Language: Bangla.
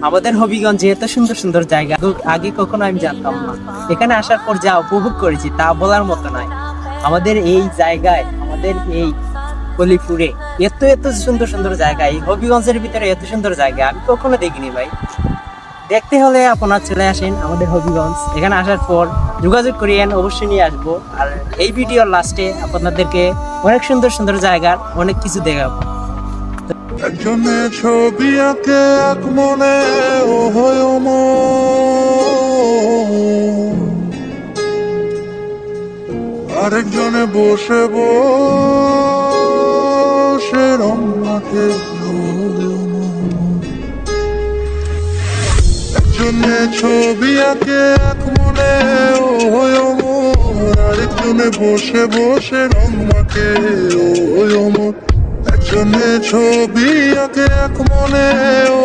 আমাদের হবিগঞ্জে এত সুন্দর সুন্দর জায়গা আগে কখনো আমি জানতাম না। এখানে আসার পর যা উপভোগ করেছি তা বলার মতো নয়। আমাদের এই জায়গায়, আমাদের এই কলিপুরে এত এত সুন্দর সুন্দর জায়গা, এই হবিগঞ্জের ভিতরে এত সুন্দর জায়গা আমি কখনো দেখিনি ভাই। দেখতে হলে আপনার চলে আসেন আমাদের হবিগঞ্জ। এখানে আসার পর যোগাযোগ করিয়েন, অবশ্যই নিয়ে আসবো। আর এই ভিডিওর লাস্টে আপনাদেরকে অনেক সুন্দর সুন্দর জায়গার অনেক কিছু দেখাবো। একজনে ছবি আঁকে এক মনে ও হয় আরেকজনে বসে বসে রং মাখে একজনে ছবি আঁকে এক মনে ও হয় আরেকজনে বসে বসে রং মাখে ও হয় একজনে ছবি আঁকে এক মনে ও